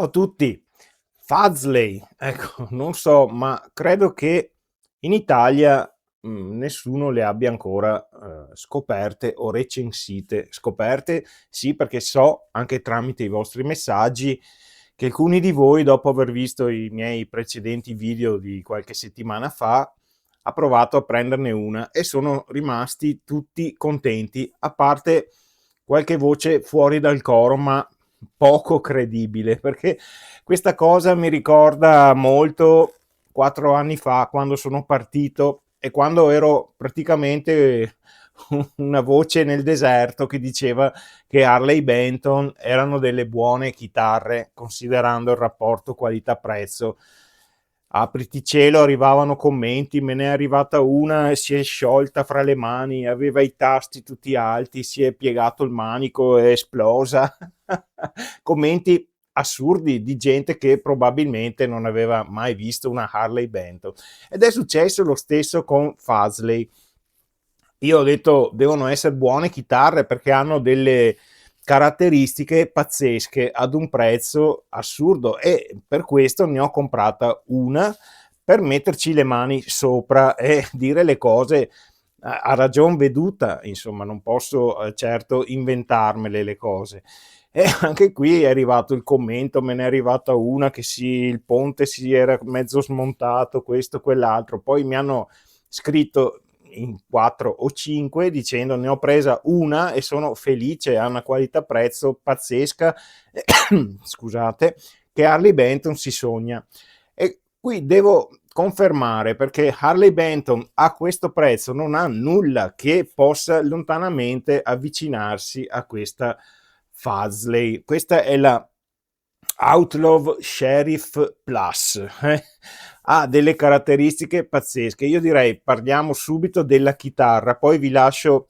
Ciao a tutti, Fazley, ecco, non so, ma credo che in Italia nessuno le abbia ancora scoperte o recensite. Scoperte, sì, perché so anche tramite i vostri messaggi che alcuni di voi, dopo aver visto i miei precedenti video di qualche settimana fa, ha provato a prenderne una e sono rimasti tutti contenti, a parte qualche voce fuori dal coro, ma poco credibile, perché questa cosa mi ricorda molto 4 anni fa, quando sono partito e quando ero praticamente una voce nel deserto che diceva che Harley Benton erano delle buone chitarre, considerando il rapporto qualità-prezzo. Apriti cielo, arrivavano commenti, me ne è arrivata una e si è sciolta fra le mani, aveva i tasti tutti alti, si è piegato il manico, è esplosa. Commenti assurdi di gente che probabilmente non aveva mai visto una Harley Benton. Ed è successo lo stesso con Fazley. Io ho detto devono essere buone chitarre perché hanno delle caratteristiche pazzesche ad un prezzo assurdo e per questo ne ho comprata una per metterci le mani sopra e dire le cose a ragion veduta, insomma, non posso certo inventarmele le cose. E anche qui è arrivato il commento, me ne è arrivata una che sì, il ponte si era mezzo smontato, questo, quell'altro, poi mi hanno scritto in 4 o 5 dicendo ne ho presa una e sono felice, ha una qualità prezzo pazzesca, scusate, che Harley Benton si sogna. E qui devo confermare perché Harley Benton a questo prezzo non ha nulla che possa lontanamente avvicinarsi a questa Fazley. Questa è la Outlaw Sheriff Plus. Ha delle caratteristiche pazzesche. Io direi parliamo subito della chitarra, poi vi lascio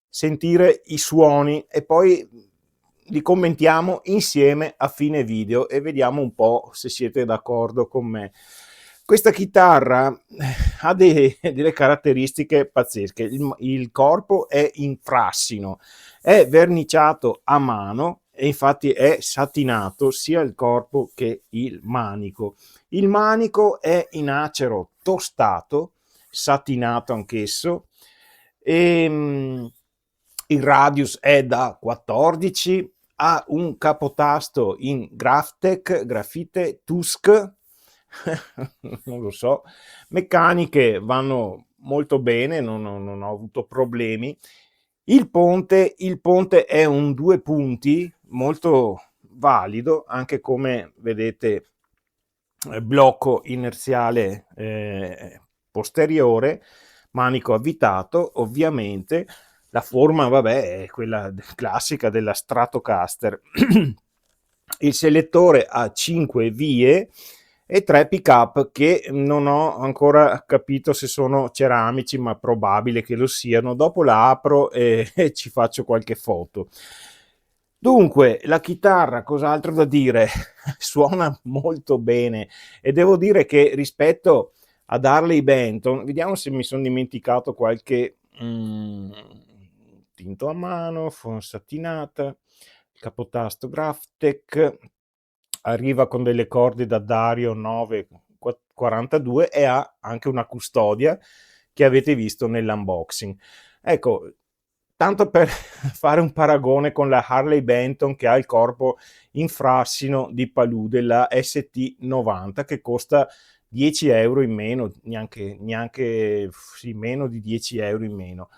sentire i suoni e poi li commentiamo insieme a fine video e vediamo un po' se siete d'accordo con me. Questa chitarra ha delle caratteristiche pazzesche. Il corpo è in frassino, è verniciato a mano e infatti è satinato sia il corpo che il manico. Il manico è in acero tostato, satinato anch'esso, e il radius è da 14, ha un capotasto in Graphtec, grafite Tusk, non lo so, meccaniche vanno molto bene, non ho avuto problemi. Il ponte è un 2 punti molto valido, anche come vedete blocco inerziale posteriore, manico avvitato, ovviamente. La forma, vabbè, è quella classica della Stratocaster. Il selettore ha 5 vie e 3 pick up che non ho ancora capito se sono ceramici, ma probabile che lo siano. Dopo la apro e ci faccio qualche foto. Dunque, la chitarra, cos'altro da dire? Suona molto bene e devo dire che rispetto ad Harley Benton, vediamo se mi sono dimenticato qualche tinto a mano, satinata, il capotasto Graphtec, arriva con delle corde da Dario 942 e ha anche una custodia che avete visto nell'unboxing. Ecco, tanto per fare un paragone con la Harley Benton che ha il corpo in frassino di palude, la ST90 che costa 10 euro in meno, neanche sì, meno di 10 euro in meno.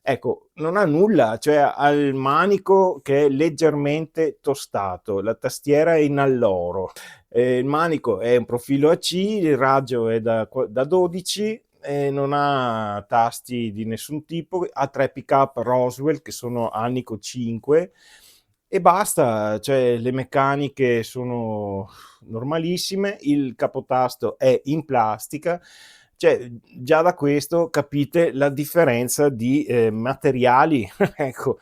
Ecco, non ha nulla, cioè ha il manico che è leggermente tostato, la tastiera è in alloro, il manico è un profilo AC, il raggio è da 12, non ha tasti di nessun tipo, ha 3 pick up Roswell che sono Anico 5 e basta, cioè le meccaniche sono normalissime, il capotasto è in plastica, cioè già da questo capite la differenza di materiali. Ecco,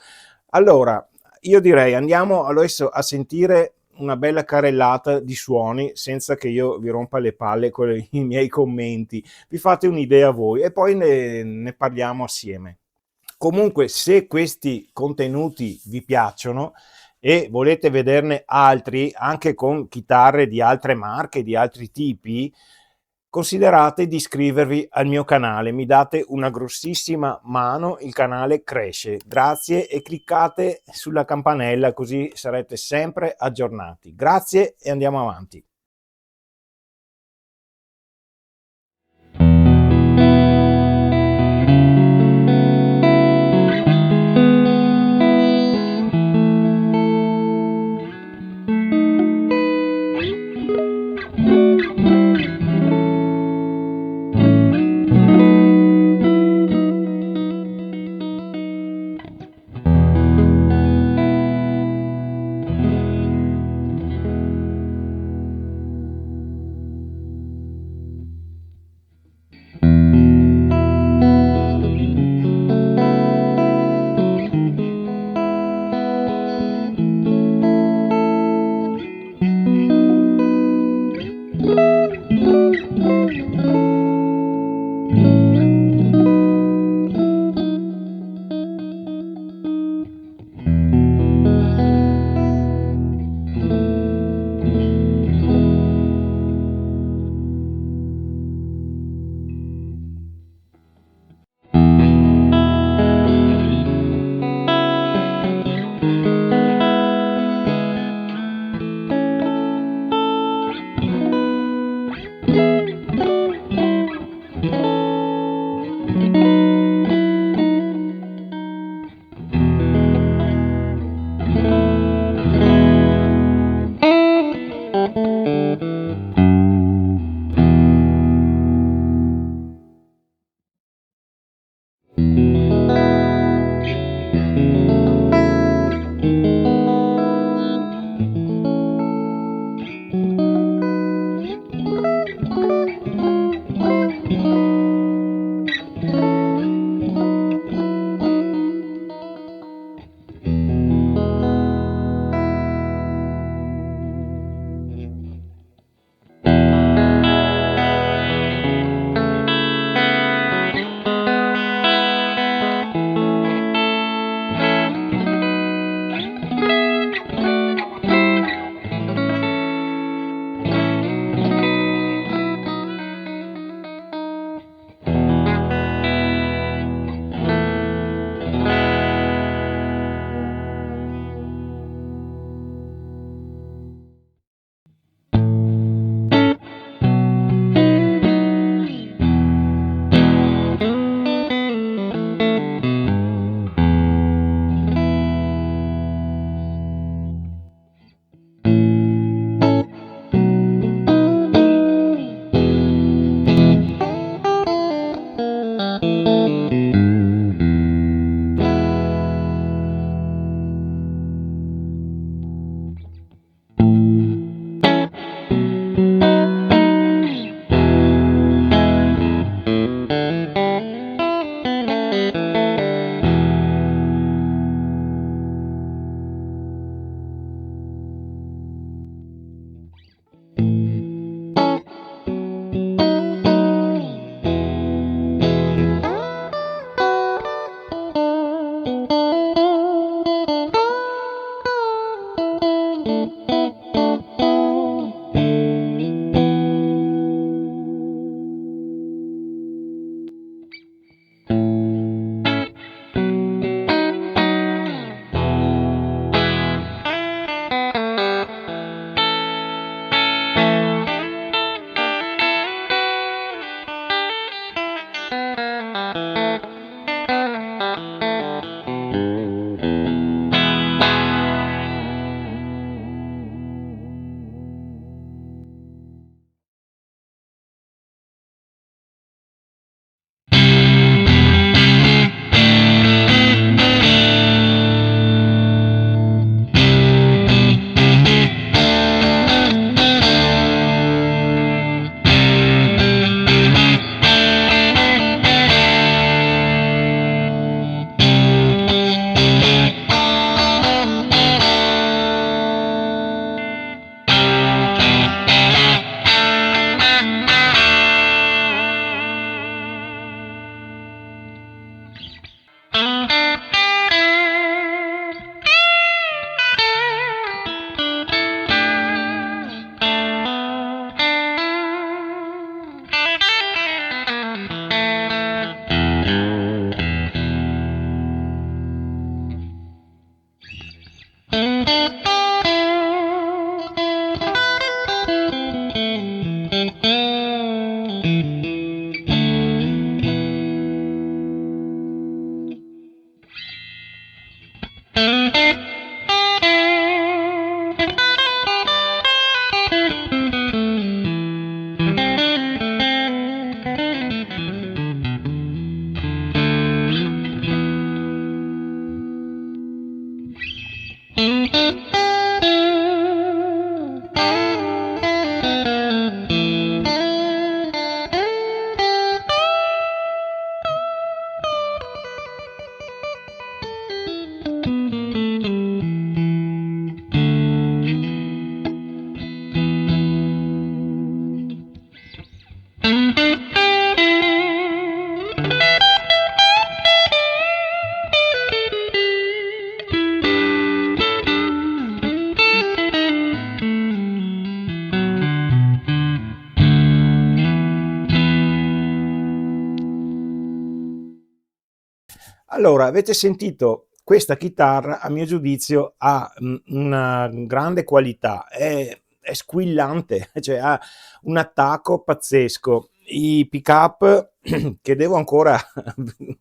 allora io direi andiamo adesso a sentire una bella carrellata di suoni senza che io vi rompa le palle con i miei commenti. Vi fate un'idea voi e poi ne parliamo assieme. Comunque, se questi contenuti vi piacciono, e volete vederne altri anche con chitarre di altre marche, di altri tipi, considerate di iscrivervi al mio canale, mi date una grossissima mano, il canale cresce. Grazie e cliccate sulla campanella così sarete sempre aggiornati. Grazie e andiamo avanti. Allora, avete sentito, questa chitarra a mio giudizio ha una grande qualità, è squillante, cioè ha un attacco pazzesco. I pick up che devo ancora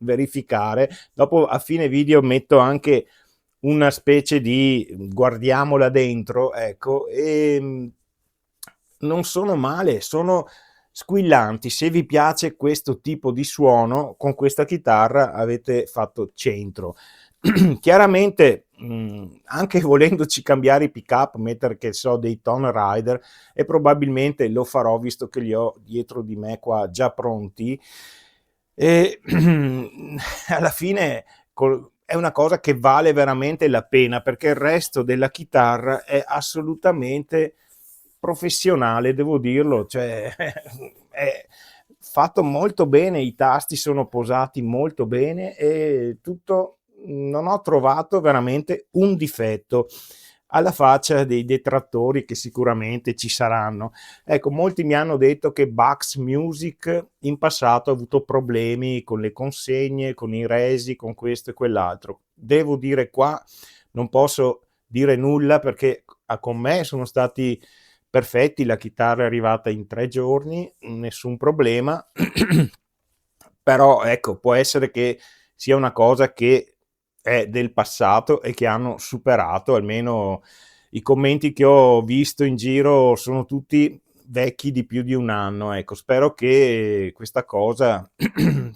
verificare, dopo a fine video metto anche una specie di guardiamola dentro, ecco, e non sono male, sono squillanti. Se vi piace questo tipo di suono, con questa chitarra avete fatto centro. Chiaramente, anche volendoci cambiare i pick up, mettere che so dei Tone Rider, e probabilmente lo farò visto che li ho dietro di me qua già pronti, e alla fine è una cosa che vale veramente la pena, perché il resto della chitarra è assolutamente professionale, devo dirlo, cioè è fatto molto bene, i tasti sono posati molto bene e tutto, non ho trovato veramente un difetto, alla faccia dei detrattori che sicuramente ci saranno. Ecco, molti mi hanno detto che Bax Music in passato ha avuto problemi con le consegne, con i resi, con questo e quell'altro. Devo dire qua, non posso dire nulla perché con me sono stati perfetti, la chitarra è arrivata in 3 giorni, nessun problema, però ecco, può essere che sia una cosa che è del passato e che hanno superato, almeno i commenti che ho visto in giro sono tutti vecchi di più di un anno, ecco, spero che questa cosa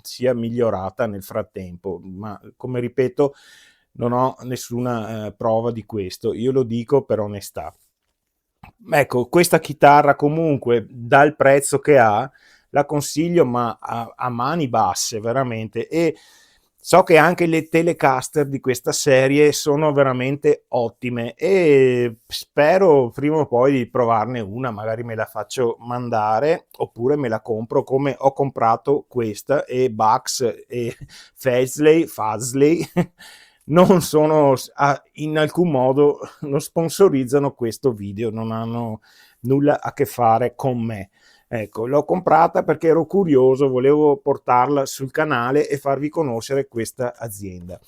sia migliorata nel frattempo, ma come ripeto non ho nessuna prova di questo, io lo dico per onestà. Ecco, questa chitarra comunque dal prezzo che ha la consiglio, ma a mani basse veramente, e so che anche le Telecaster di questa serie sono veramente ottime e spero prima o poi di provarne una, magari me la faccio mandare oppure me la compro come ho comprato questa, e Bax e Fazley non sono in alcun modo, non sponsorizzano questo video, non hanno nulla a che fare con me. Ecco, l'ho comprata perché ero curioso, volevo portarla sul canale e farvi conoscere questa azienda.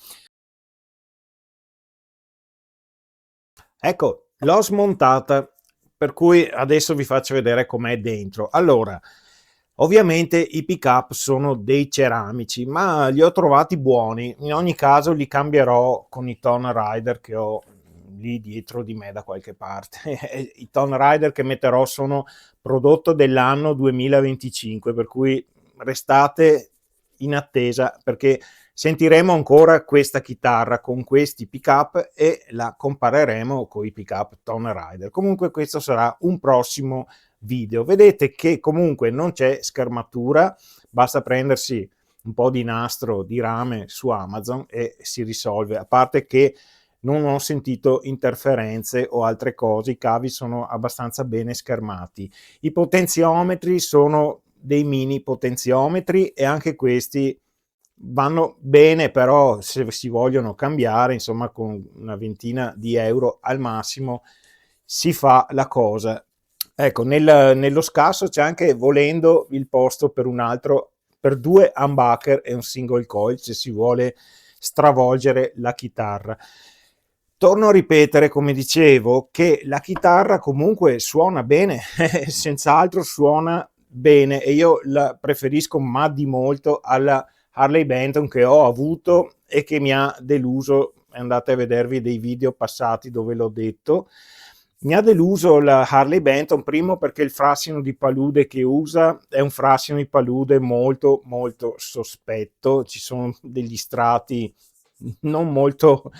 Ecco, l'ho smontata, per cui adesso vi faccio vedere com'è dentro. Allora, ovviamente i pick up sono dei ceramici, ma li ho trovati buoni. In ogni caso li cambierò con i Tone Rider che ho lì dietro di me da qualche parte. I Tone Rider che metterò sono prodotto dell'anno 2025, per cui restate in attesa perché sentiremo ancora questa chitarra con questi pick up e la compareremo con i pick up Tone Rider. Comunque questo sarà un prossimo video. Vedete che comunque non c'è schermatura, basta prendersi un po' di nastro di rame su Amazon e si risolve, a parte che non ho sentito interferenze o altre cose, i cavi sono abbastanza bene schermati. I potenziometri sono dei mini potenziometri e anche questi vanno bene, però se si vogliono cambiare, insomma, con una ventina di euro al massimo si fa la cosa. Ecco, nello scasso c'è anche, volendo, il posto per un altro, per 2 humbucker e un single coil se si vuole stravolgere la chitarra. Torno a ripetere, come dicevo, che la chitarra comunque suona bene, senz'altro suona bene, e io la preferisco ma di molto alla Harley Benton che ho avuto e che mi ha deluso. Andate a vedervi dei video passati dove l'ho detto. Mi ha deluso la Harley Benton, primo perché il frassino di palude che usa è un frassino di palude molto molto sospetto, ci sono degli strati non molto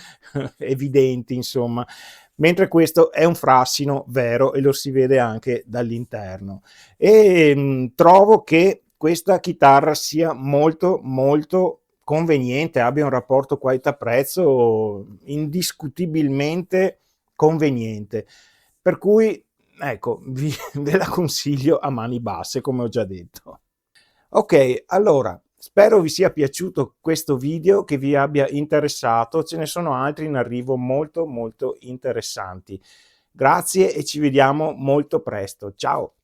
evidenti, insomma, mentre questo è un frassino vero e lo si vede anche dall'interno. E trovo che questa chitarra sia molto molto conveniente, abbia un rapporto qualità-prezzo indiscutibilmente conveniente, per cui ecco, ve la consiglio a mani basse, come ho già detto. Ok, allora spero vi sia piaciuto questo video, che vi abbia interessato, ce ne sono altri in arrivo molto molto interessanti. Grazie e ci vediamo molto presto, ciao!